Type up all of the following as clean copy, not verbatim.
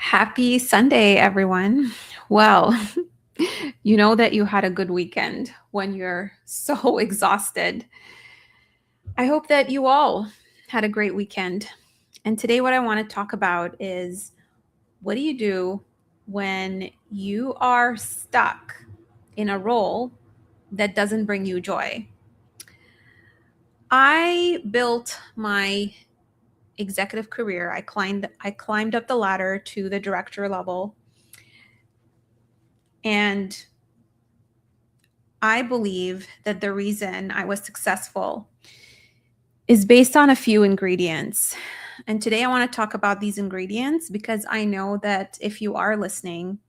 Happy Sunday, everyone. Well, you know that you had a good weekend when you're so exhausted. I hope that you all had a great weekend. And today, what I want to talk about is what do you do when you are stuck in a role that doesn't bring you joy? I built my executive career. I climbed up the ladder to the director level, and I believe that the reason I was successful is based on a few ingredients. And today I want to talk about these ingredients because I know that if you are listening,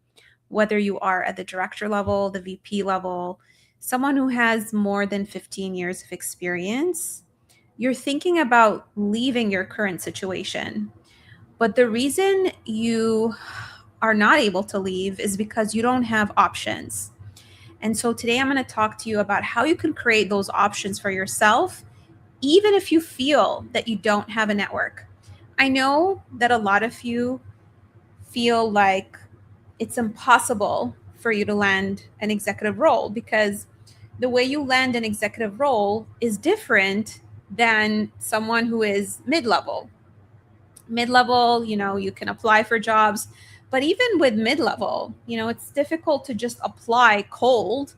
whether you are at the director level, the VP level, someone who has more than 15 years of experience, you're thinking about leaving your current situation. But the reason you are not able to leave is because you don't have options. And so today I'm going to talk to you about how you can create those options for yourself, even if you feel that you don't have a network. I know that a lot of you feel like it's impossible for you to land an executive role because the way you land an executive role is different than someone who is mid-level. Mid-level, you can apply for jobs, but even with mid-level, it's difficult to just apply cold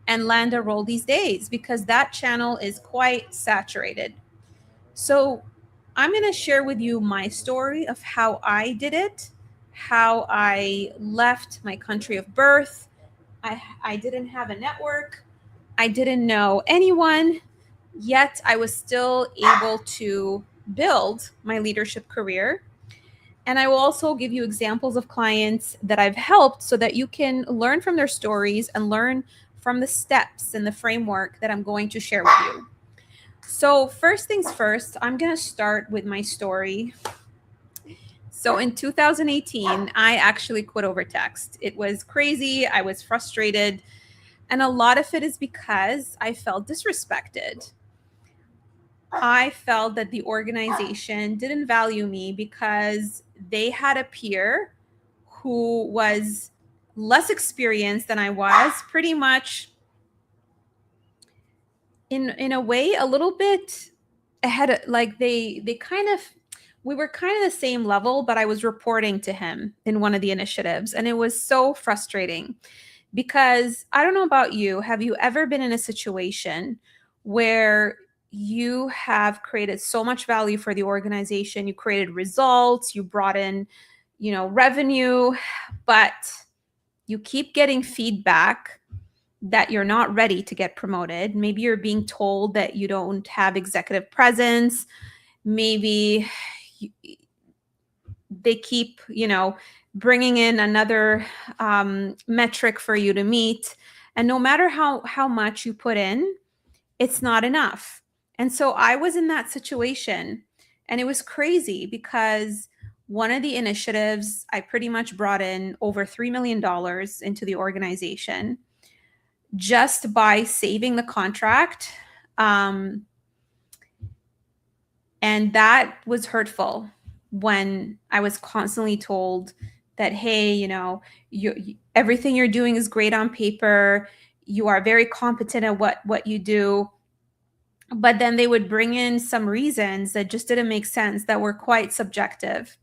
and land a role these days because that channel is quite saturated. So I'm going to share with you my story of how I did it, how I left my country of birth. I didn't have a network, I didn't know anyone, yet I was still able to build my leadership career. And I will also give you examples of clients that I've helped so that you can learn from their stories and learn from the steps and the framework that I'm going to share with you. So, first things first, I'm going to start with my story. So, in 2018, I actually quit over text. It was crazy. I was frustrated. And a lot of it is because I felt disrespected. I felt that the organization didn't value me because they had a peer who was less experienced than I was, pretty much in a way a little bit ahead of, like they kind of we were kind of the same level, but I was reporting to him in one of the initiatives, and it was so frustrating because I don't know about you. Have you ever been in a situation where you have created so much value for the organization, you created results, you brought in, revenue, but you keep getting feedback that you're not ready to get promoted? Maybe you're being told that you don't have executive presence. Maybe they keep, bringing in another metric for you to meet. And no matter how much you put in, it's not enough. And so I was in that situation, and it was crazy because one of the initiatives, I pretty much brought in over $3 million into the organization just by saving the contract. Um, and that was hurtful when I was constantly told that, hey, everything you're doing is great on paper. You are very competent at what you do. But then they would bring in some reasons that just didn't make sense, that were quite subjective.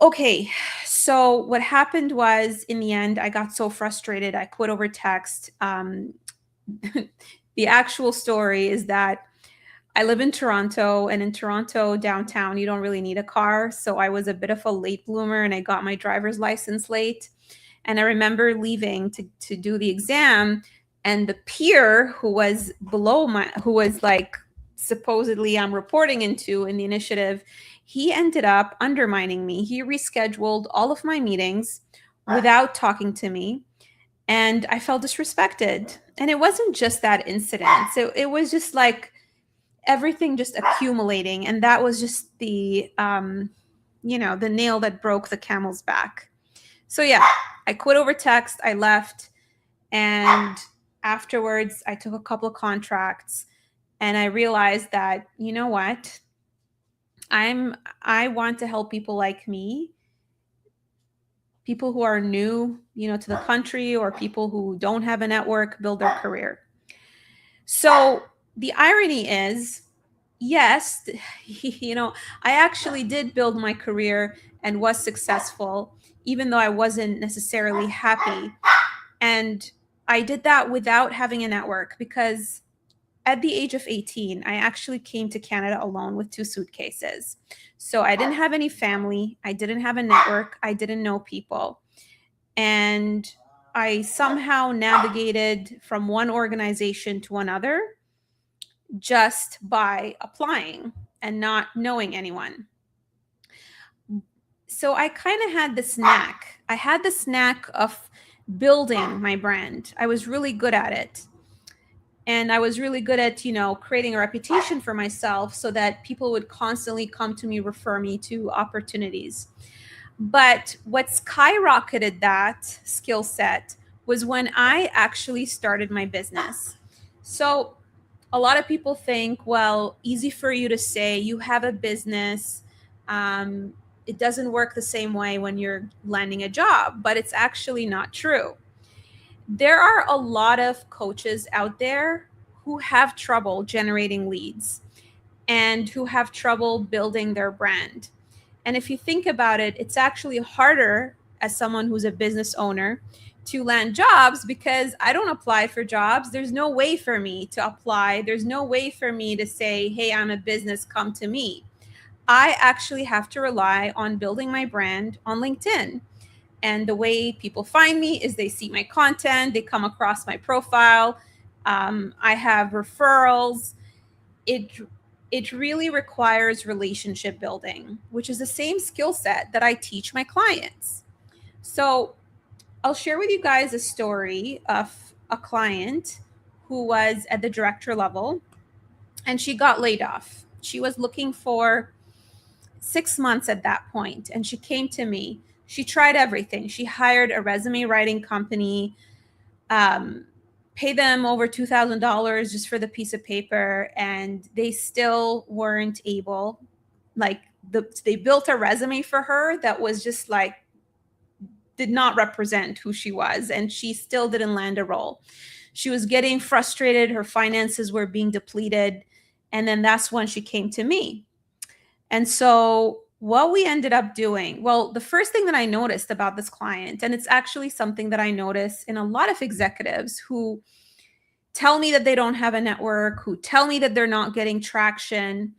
Okay, so what happened was, in the end, I got so frustrated, I quit over text. The actual story is that I live in Toronto, and in Toronto downtown, you don't really need a car. So I was a bit of a late bloomer, and I got my driver's license late. And I remember leaving to do the exam, and the peer who was who was like supposedly I'm reporting into in the initiative, he ended up undermining me. He rescheduled all of my meetings without talking to me, and I felt disrespected. And it wasn't just that incident. So it was just like everything just accumulating, and that was just the nail that broke the camel's back. So yeah, I quit over text, I left, and afterwards I took a couple of contracts, and I realized that, you know what, I want to help people like me people who are new, to the country, or people who don't have a network build their career. So the irony is, yes, I actually did build my career and was successful, even though I wasn't necessarily happy. And I did that without having a network, because at the age of 18, I actually came to Canada alone with 2 suitcases. So I didn't have any family. I didn't have a network. I didn't know people. And I somehow navigated from one organization to another just by applying and not knowing anyone. So I kind of had this knack. I had this knack of building my brand. I was really good at it. And I was really good at, creating a reputation for myself so that people would constantly come to me, refer me to opportunities. But what skyrocketed that skill set was when I actually started my business. So a lot of people think, well, easy for you to say, you have a business. It doesn't work the same way when you're landing a job, but it's actually not true. There are a lot of coaches out there who have trouble generating leads and who have trouble building their brand. And if you think about it, it's actually harder as someone who's a business owner to land jobs, because I don't apply for jobs. There's no way for me to apply. There's no way for me to say, hey, I'm a business, come to me. I actually have to rely on building my brand on LinkedIn. And the way people find me is they see my content, they come across my profile. I have referrals. It really requires relationship building, which is the same skill set that I teach my clients. So I'll share with you guys a story of a client who was at the director level, and she got laid off. She was looking for 6 months at that point, and she came to me. She tried everything. She hired a resume writing company, paid them over $2,000 just for the piece of paper, and they still weren't able. They built a resume for her that was just did not represent who she was, and she still didn't land a role. She was getting frustrated. Her finances were being depleted, and then that's when she came to me. And so what we ended up doing, well, the first thing that I noticed about this client, and it's actually something that I notice in a lot of executives who tell me that they don't have a network, who tell me that they're not getting traction,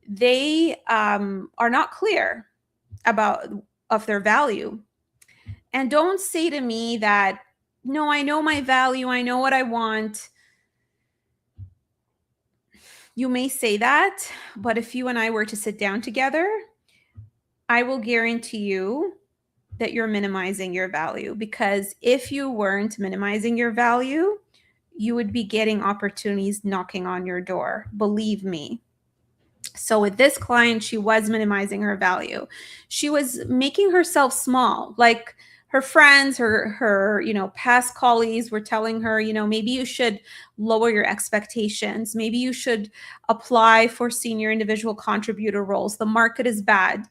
they are not clear of their value. And don't say to me that, no, I know my value, I know what I want. You may say that, but if you and I were to sit down together, I will guarantee you that you're minimizing your value, because if you weren't minimizing your value, you would be getting opportunities knocking on your door. Believe me. So with this client, she was minimizing her value. She was making herself small. Like her friends, her past colleagues were telling her, maybe you should lower your expectations. Maybe you should apply for senior individual contributor roles. The market is bad.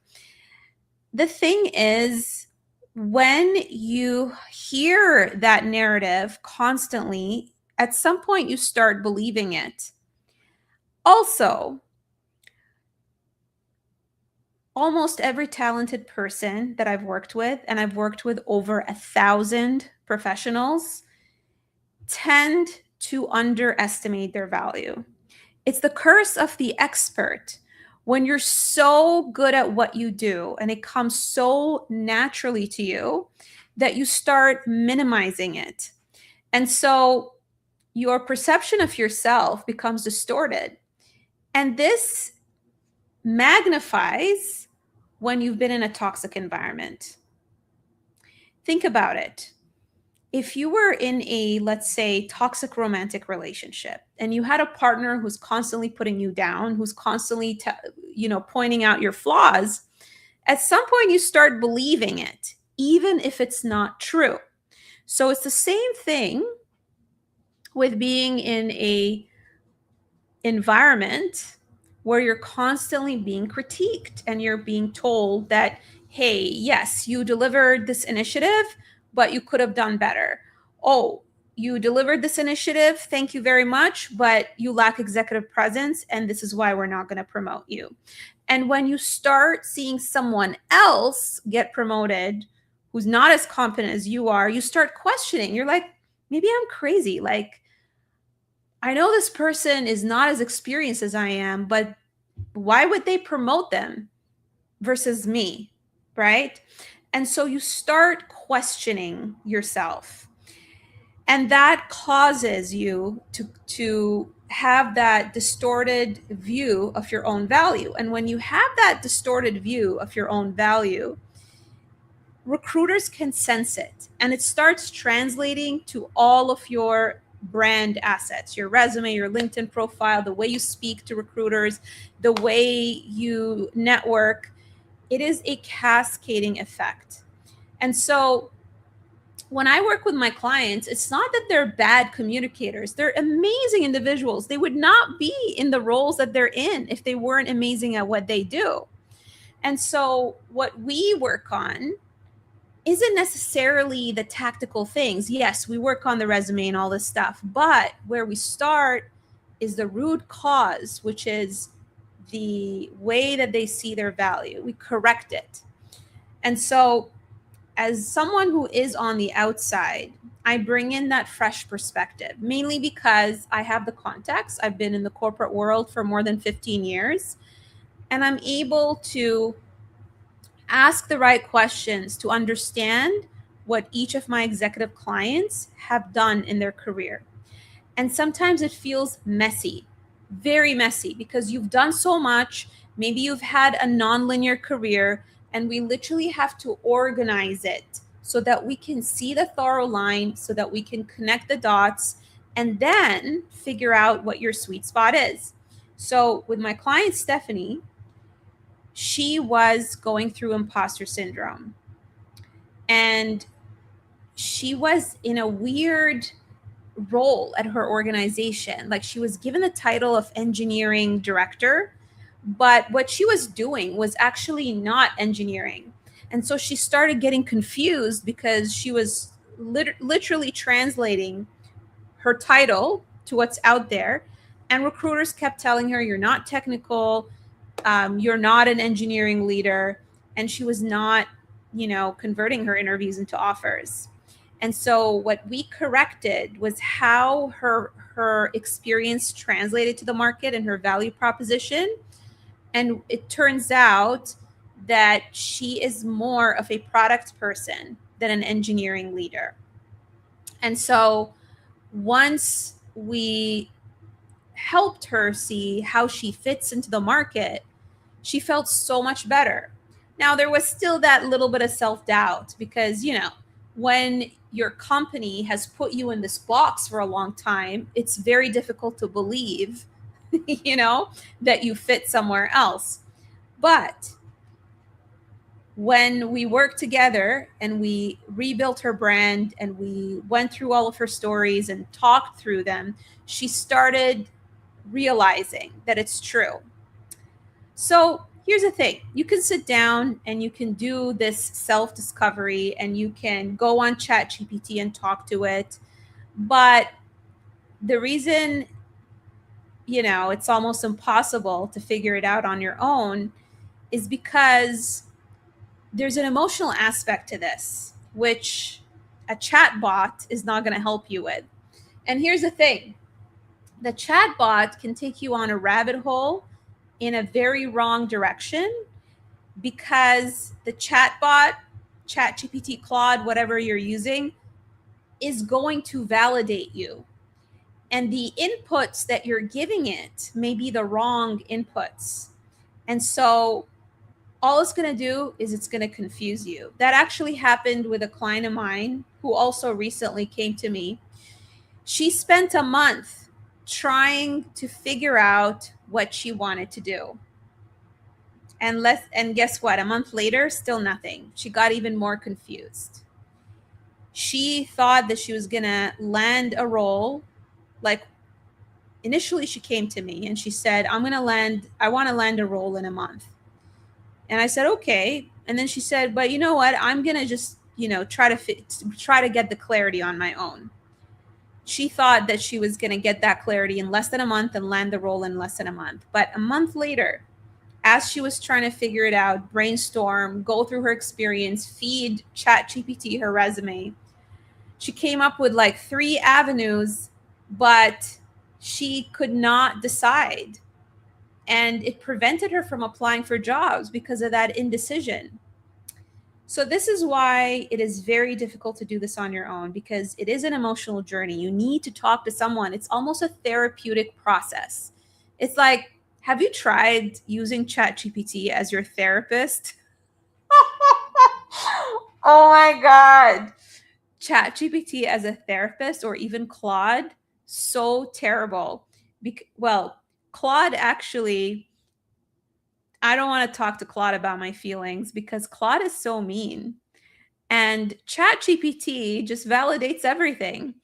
The thing is, when you hear that narrative constantly, at some point you start believing it. Also, almost every talented person that I've worked with, and I've worked with over 1,000 professionals, tend to underestimate their value. It's the curse of the expert. When you're so good at what you do and it comes so naturally to you that you start minimizing it. And so your perception of yourself becomes distorted. And this magnifies when you've been in a toxic environment. Think about it. If you were in a, let's say, toxic romantic relationship, and you had a partner who's constantly putting you down, who's constantly, pointing out your flaws, at some point you start believing it, even if it's not true. So it's the same thing with being in a environment where you're constantly being critiqued and you're being told that hey, yes, you delivered this initiative, but you could have done better. Oh, you delivered this initiative, thank you very much, but you lack executive presence, and this is why we're not going to promote you. And when you start seeing someone else get promoted who's not as competent as you are, you start questioning. You're like, maybe I'm crazy. Like, I know this person is not as experienced as I am, but why would they promote them versus me? Right? And so you start questioning yourself. And that causes you to have that distorted view of your own value. And when you have that distorted view of your own value, recruiters can sense it, and it starts translating to all of your brand assets, your resume, your LinkedIn profile, the way you speak to recruiters, the way you network. It is a cascading effect. And so when I work with my clients, it's not that they're bad communicators. They're amazing individuals. They would not be in the roles that they're in if they weren't amazing at what they do. And so what we work on isn't necessarily the tactical things. Yes, we work on the resume and all this stuff, but where we start is the root cause, which is the way that they see their value. We correct it. And so, as someone who is on the outside, I bring in that fresh perspective, mainly because I have the context. I've been in the corporate world for more than 15 years, and I'm able to ask the right questions to understand what each of my executive clients have done in their career. And sometimes it feels messy, very messy, because you've done so much. Maybe you've had a nonlinear career, and we literally have to organize it so that we can see the thorough line, so that we can connect the dots, and then figure out what your sweet spot is. So, with my client, Stephanie, she was going through imposter syndrome, and she was in a weird role at her organization. Like, she was given the title of engineering director, but what she was doing was actually not engineering. And so she started getting confused because she was literally translating her title to what's out there. And recruiters kept telling her, you're not technical, you're not an engineering leader. And she was not, converting her interviews into offers. And so what we corrected was how her experience translated to the market and her value proposition. And it turns out that she is more of a product person than an engineering leader. And so once we helped her see how she fits into the market, she felt so much better. Now, there was still that little bit of self-doubt because, when your company has put you in this box for a long time, it's very difficult to believe, that you fit somewhere else. But when we worked together and we rebuilt her brand and we went through all of her stories and talked through them, she started realizing that it's true. So here's the thing. You can sit down and you can do this self-discovery and you can go on ChatGPT and talk to it. But the reason, it's almost impossible to figure it out on your own is because there's an emotional aspect to this, which a chat bot is not going to help you with. And here's the thing. The chat bot can take you on a rabbit hole in a very wrong direction because the chatbot, ChatGPT, Claude, whatever you're using, is going to validate you. And the inputs that you're giving it may be the wrong inputs. And so all it's going to do is it's going to confuse you. That actually happened with a client of mine who also recently came to me. She spent a month trying to figure out what she wanted to do. And guess what? A month later, still nothing. She got even more confused. She thought that she was going to land a role. Like, initially she came to me and she said, I want to land a role in a month. And I said, okay. And then she said, but you know what? I'm going to just, try to get the clarity on my own. She thought that she was going to get that clarity in less than a month and land the role in less than a month. But a month later, as she was trying to figure it out, brainstorm, go through her experience, feed ChatGPT her resume, she came up with like 3 avenues, but she could not decide. And it prevented her from applying for jobs because of that indecision. So this is why it is very difficult to do this on your own, because it is an emotional journey. You need to talk to someone. It's almost a therapeutic process. It's like, have you tried using ChatGPT as your therapist? Oh my God. ChatGPT as a therapist, or even Claude, so terrible. Well, Claude actually, I don't want to talk to Claude about my feelings because Claude is so mean. And ChatGPT just validates everything.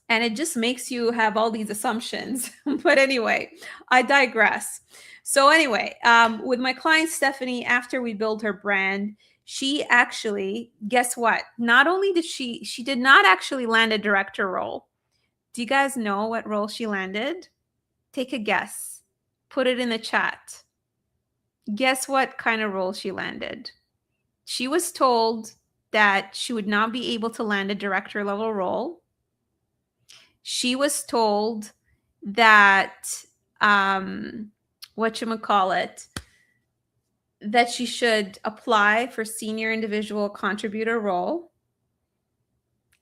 And it just makes you have all these assumptions. But anyway, I digress. So anyway, with my client Stephanie, after we build her brand, she actually, guess what? Not only did she did not actually land a director role. Do you guys know what role she landed? Take a guess. Put it in the chat. Guess what kind of role she landed? She was told that she would not be able to land a director level role. She was told that whatchamacallit, that she should apply for senior individual contributor role.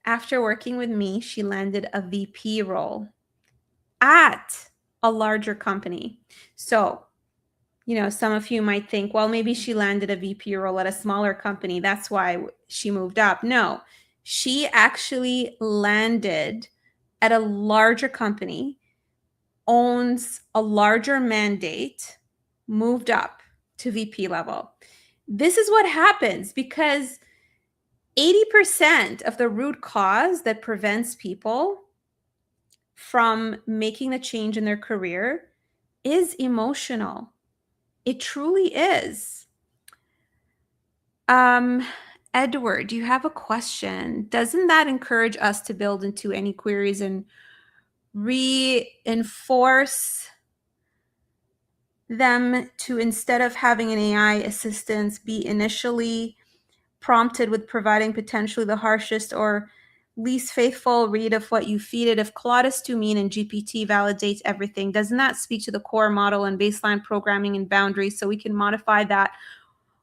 After working with me, she landed a VP role at a larger company. So, some of you might think, well, maybe she landed a VP role at a smaller company. That's why she moved up. No, she actually landed at a larger company, owns a larger mandate, moved up to VP level. This is what happens because 80% of the root cause that prevents people from making the change in their career is emotional. It truly is. Edward, you have a question. Doesn't that encourage us to build into any queries and reinforce them to, instead of having an AI assistant, be initially prompted with providing potentially the harshest or least faithful read of what you feed it? If Claude is too mean and GPT validates everything, doesn't that speak to the core model and baseline programming and boundaries so we can modify that?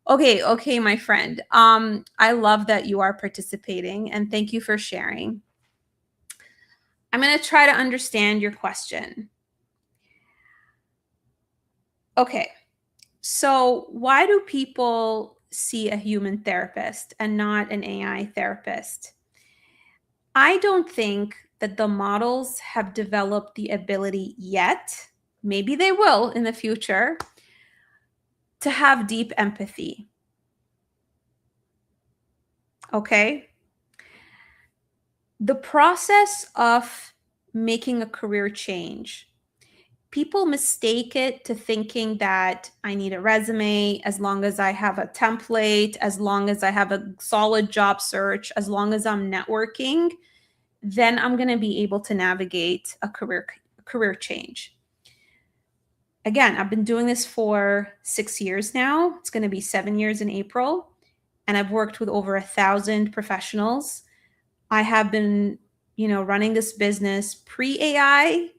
Okay, my friend. I love that you are participating and thank you for sharing. I'm going to try to understand your question. Okay, so why do people see a human therapist and not an AI therapist? I don't think that the models have developed the ability yet, maybe they will in the future, to have deep empathy. Okay? The process of making a career change, people mistake it to thinking that I need a resume, as long as I have a template, as long as I have a solid job search, as long as I'm networking, then I'm going to be able to navigate a career change. Again, I've been doing this for 6 years now. It's going to be 7 years in April. And I've worked with over 1,000 professionals. I have been, running this business pre-AI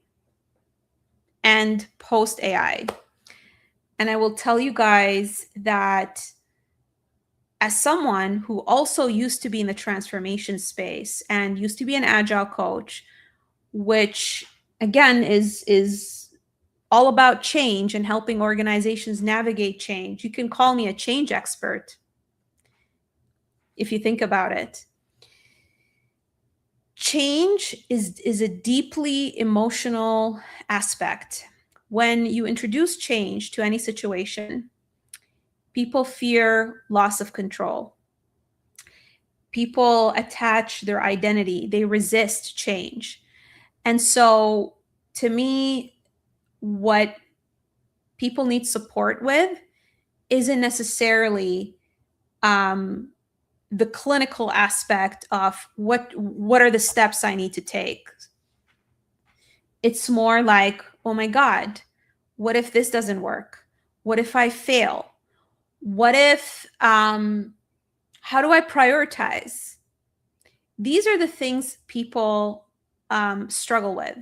and post-AI. And I will tell you guys that as someone who also used to be in the transformation space and used to be an agile coach, which again is all about change and helping organizations navigate change. You can call me a change expert if you think about it. Change is a deeply emotional aspect. When you introduce change to any situation, people fear loss of control. People attach their identity, they resist change. And so, to me, what people need support with isn't necessarily the clinical aspect of what are the steps I need to take. It's more like, oh my God, what if this doesn't work? What if I fail? What if, how do I prioritize? These are the things people struggle with.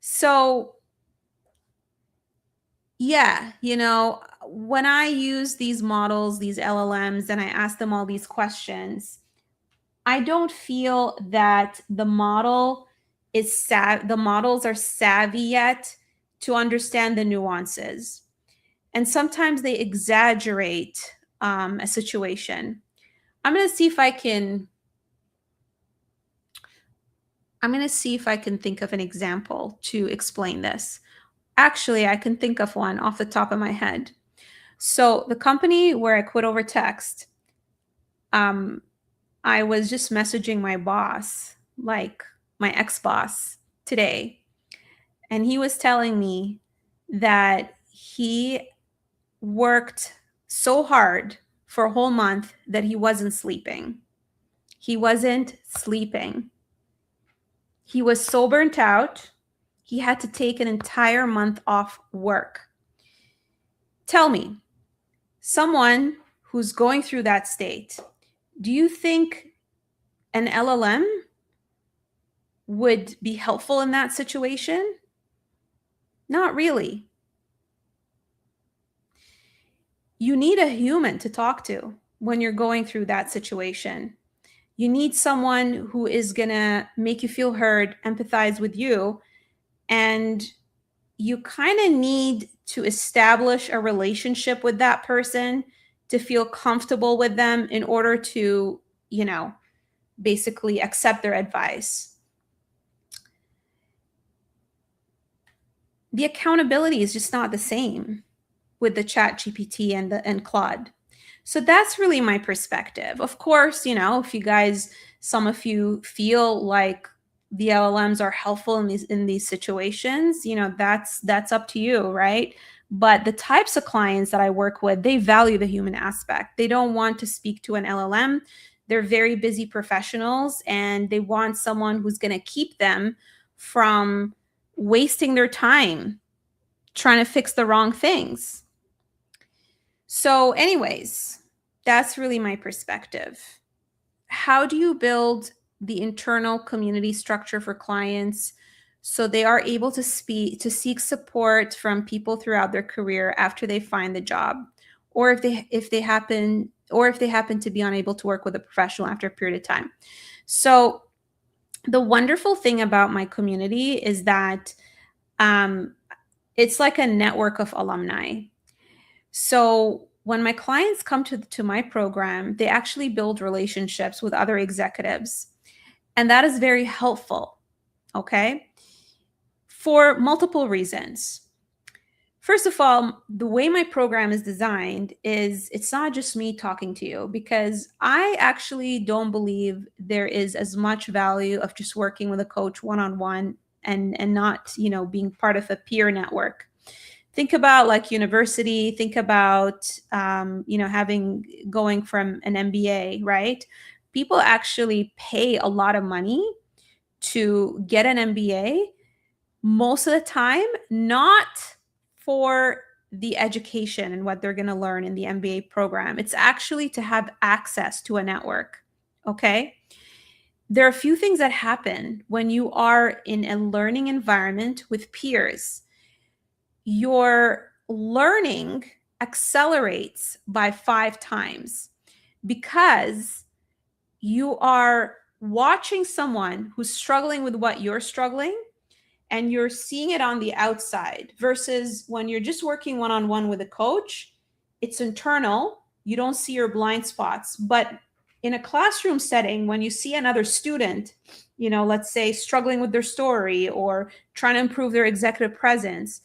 So yeah, when I use these models, these LLMs, and I ask them all these questions, I don't feel that the models are savvy yet to understand the nuances. And sometimes they exaggerate a situation. I'm going to see if I can think of an example to explain this. Actually, I can think of one off the top of my head. So the company where I quit over text, I was just messaging my boss, like my ex-boss today, and he was telling me that he worked so hard for a whole month that he wasn't sleeping. He wasn't sleeping. He was so burnt out, he had to take an entire month off work. Tell me, someone who's going through that state, do you think an LLM would be helpful in that situation? Not really. You need a human to talk to when you're going through that situation. You need someone who is going to make you feel heard, empathize with you, and you kind of need to establish a relationship with that person to feel comfortable with them in order to, basically accept their advice. The accountability is just not the same with the ChatGPT and Claude. So that's really my perspective. Of course, if some of you feel like the LLMs are helpful in these situations, that's up to you, right? But the types of clients that I work with, they value the human aspect. They don't want to speak to an LLM. They're very busy professionals, and they want someone who's going to keep them from wasting their time trying to fix the wrong things. So anyways, that's really my perspective. How do you build the internal community structure for clients so they are able to seek support from people throughout their career after they find the job, or if they happen to be unable to work with a professional after a period of time? So the wonderful thing about my community is that it's like a network of alumni. So when my clients come to my program, they actually build relationships with other executives. And that is very helpful, okay? For multiple reasons. First of all, the way my program is designed is it's not just me talking to you, because I actually don't believe there is as much value of just working with a coach one-on-one and not, being part of a peer network. Think about like university, think about, going from an MBA, right? People actually pay a lot of money to get an MBA, most of the time, not for the education and what they're going to learn in the MBA program. It's actually to have access to a network, okay? There are a few things that happen when you are in a learning environment with peers. Your learning accelerates by 5 times because you are watching someone who's struggling with what you're struggling, and you're seeing it on the outside, versus when you're just working one-on-one with a coach, it's internal. You don't see your blind spots. But in a classroom setting, when you see another student, let's say struggling with their story or trying to improve their executive presence,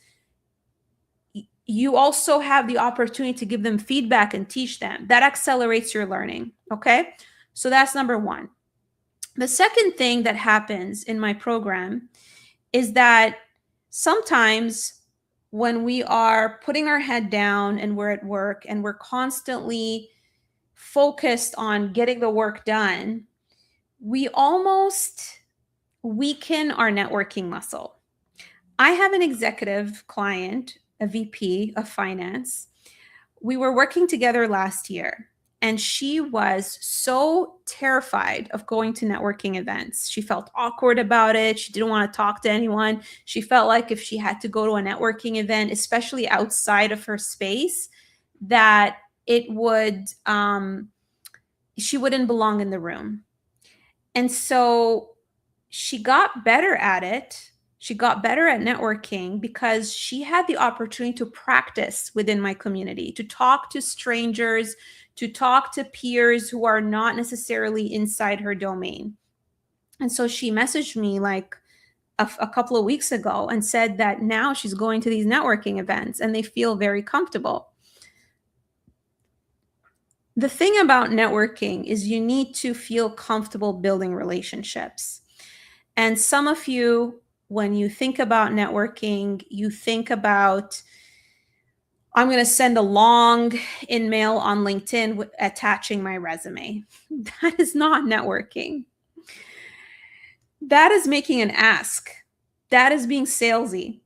you also have the opportunity to give them feedback and teach them. That accelerates your learning, okay? So that's number one. The second thing that happens in my program is that sometimes when we are putting our head down and we're at work and we're constantly focused on getting the work done, we almost weaken our networking muscle. I have an executive client, a VP of finance. We were working together last year, and she was so terrified of going to networking events. She felt awkward about it. She didn't want to talk to anyone. She felt like if she had to go to a networking event, especially outside of her space, that it would, she wouldn't belong in the room. And so she got better at it. She got better at networking because she had the opportunity to practice within my community, to talk to strangers, to talk to peers who are not necessarily inside her domain. And so she messaged me like a couple of weeks ago and said that now she's going to these networking events and they feel very comfortable. The thing about networking is you need to feel comfortable building relationships. And some of you, when you think about networking, you think about, I'm going to send a long email on LinkedIn attaching my resume. That is not networking. That is making an ask. That is being salesy.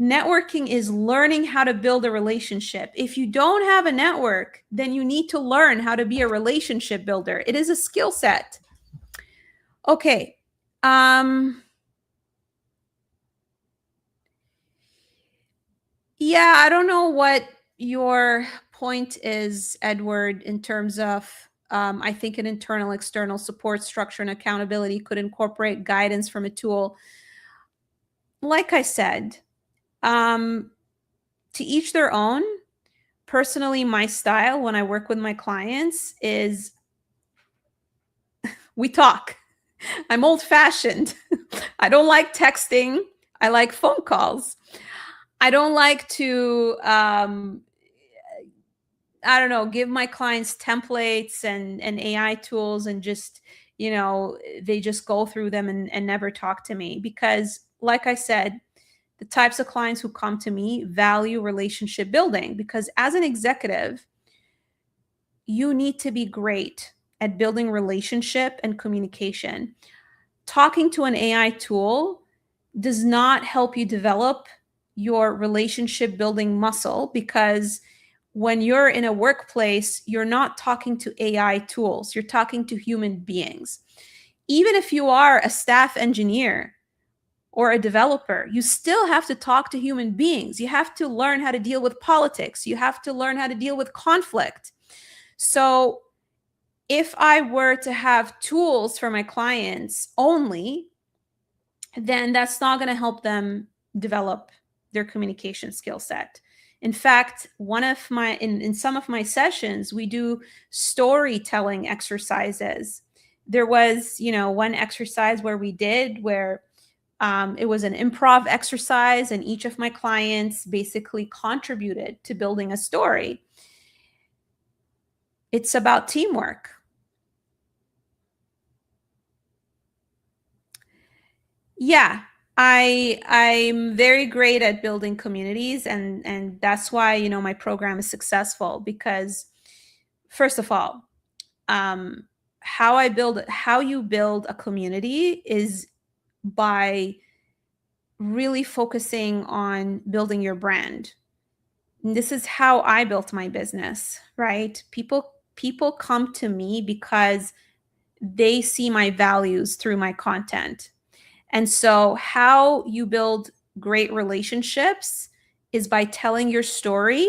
Networking is learning how to build a relationship. If you don't have a network, then you need to learn how to be a relationship builder. It is a skill set. Okay. Yeah, I don't know what your point is, Edward, in terms of I think an internal external support structure and accountability could incorporate guidance from a tool. Like I said, to each their own. Personally, my style when I work with my clients is we talk. I'm old fashioned. I don't like texting. I like phone calls. I don't like to, I don't know, give my clients templates and AI tools and just, they just go through them and never talk to me. Because, like I said, the types of clients who come to me value relationship building because as an executive, you need to be great at building relationship and communication. Talking to an AI tool does not help you develop your relationship building muscle because when you're in a workplace, you're not talking to AI tools, you're talking to human beings. Even if you are a staff engineer or a developer, you still have to talk to human beings. You have to learn how to deal with politics. You have to learn how to deal with conflict. So if I were to have tools for my clients only, then that's not going to help them develop their communication skill set. In fact, one of my in some of my sessions, we do storytelling exercises. There was, one exercise where we did where it was an improv exercise, and each of my clients basically contributed to building a story. It's about teamwork. Yeah, I'm very great at building communities, and that's why my program is successful because first of all, um, how you build a community is by really focusing on building your brand. And this is how I built my business, right? People come to me because they see my values through my content. And so, how you build great relationships is by telling your story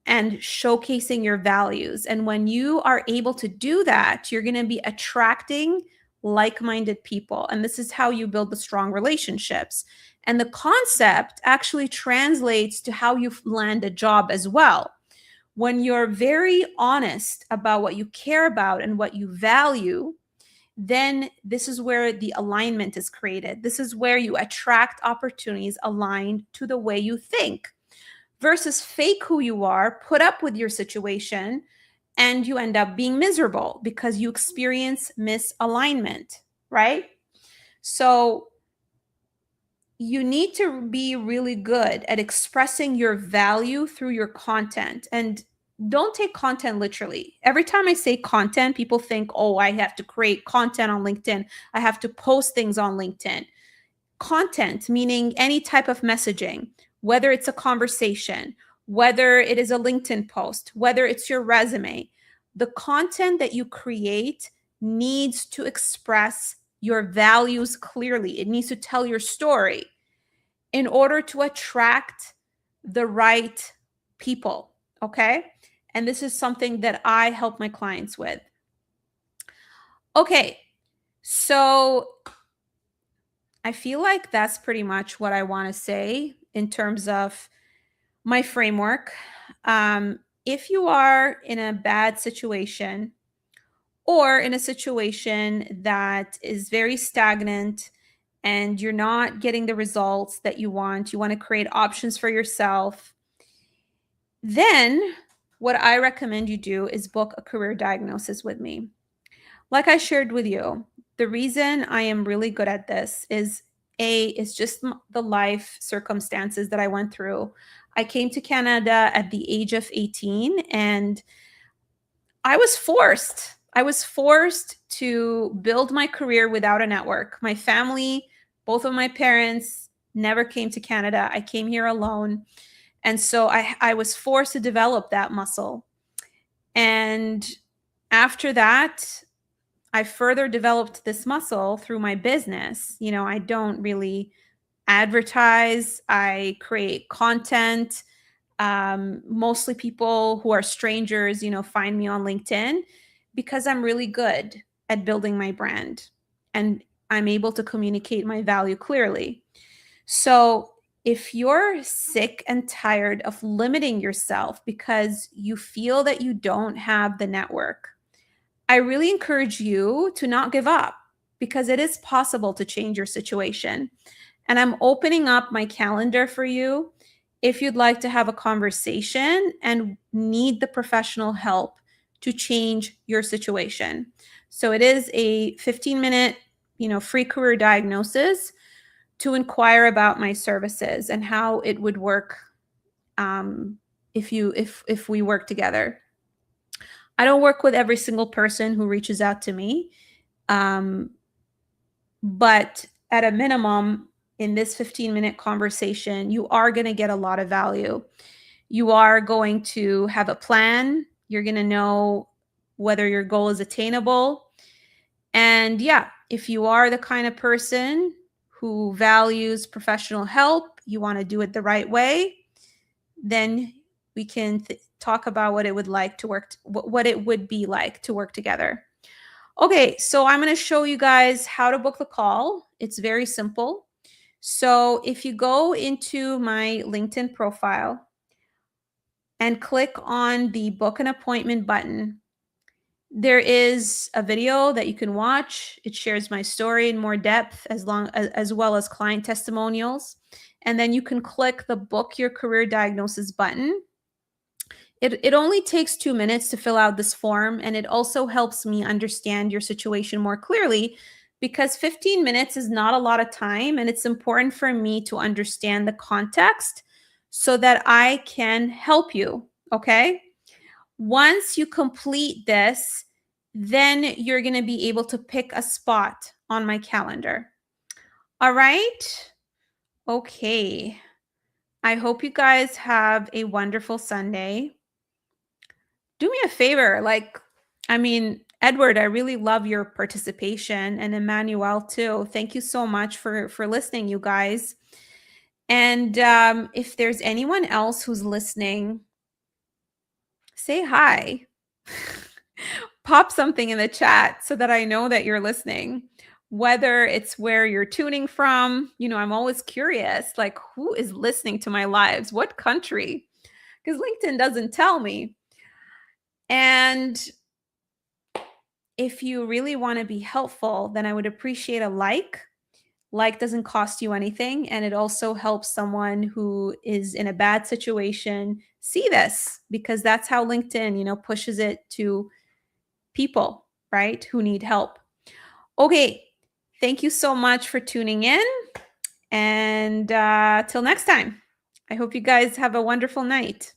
and showcasing your values. And when you are able to do that, you're going to be attracting like minded people. And this is how you build the strong relationships. And the concept actually translates to how you land a job as well. When you're very honest about what you care about and what you value, then this is where the alignment is created. This is where you attract opportunities aligned to the way you think versus fake who you are, put up with your situation, and you end up being miserable because you experience misalignment, right? So you need to be really good at expressing your value through your content. And don't take content literally. Every time I say content, people think, oh, I have to create content on LinkedIn. I have to post things on LinkedIn. Content, meaning any type of messaging, whether it's a conversation, whether it is a LinkedIn post, whether it's your resume, the content that you create needs to express your values clearly. It needs to tell your story in order to attract the right people. Okay. And this is something that I help my clients with. Okay. So I feel like that's pretty much what I want to say in terms of my framework. If you are in a bad situation or in a situation that is very stagnant and you're not getting the results that you want to create options for yourself, then what I recommend you do is book a career diagnosis with me. Like I shared with you, the reason I am really good at this is it's just the life circumstances that I went through. I came to Canada at the age of 18 and I was forced. I was forced to build my career without a network. My family, both of my parents never came to Canada. I came here alone. And so I was forced to develop that muscle. And after that, I further developed this muscle through my business. I don't really advertise, I create content. Mostly people who are strangers, find me on LinkedIn because I'm really good at building my brand and I'm able to communicate my value clearly. So if you're sick and tired of limiting yourself because you feel that you don't have the network, I really encourage you to not give up because it is possible to change your situation. And I'm opening up my calendar for you if you'd like to have a conversation and need the professional help to change your situation. So it is a 15-minute, free career diagnosis to inquire about my services and how it would work if we work together. I don't work with every single person who reaches out to me, but at a minimum, in this 15-minute conversation, you are going to get a lot of value. You are going to have a plan. You're going to know whether your goal is attainable. And yeah, if you are the kind of person who values professional help, you want to do it the right way, then we can talk about what it would be like to work together. Okay, so I'm going to show you guys how to book the call. It's very simple. So if you go into my LinkedIn profile and click on the book an appointment button, there is a video that you can watch. It shares my story in more depth as well as client testimonials. And then you can click the book your career diagnosis button. It only takes 2 minutes to fill out this form, and it also helps me understand your situation more clearly because 15 minutes is not a lot of time, and it's important for me to understand the context so that I can help you, okay? Once you complete this, then you're going to be able to pick a spot on my calendar. All right? Okay. I hope you guys have a wonderful Sunday. Do me a favor, Edward, I really love your participation, and Emmanuel too. Thank you so much for listening, you guys. And if there's anyone else who's listening, say hi. Pop something in the chat so that I know that you're listening. Whether it's where you're tuning from, I'm always curious, like who is listening to my lives? What country? Because LinkedIn doesn't tell me. And if you really want to be helpful, then I would appreciate a like. Like doesn't cost you anything. And it also helps someone who is in a bad situation see this, because that's how LinkedIn, pushes it to people, right, who need help. Okay. Thank you so much for tuning in. And till next time, I hope you guys have a wonderful night.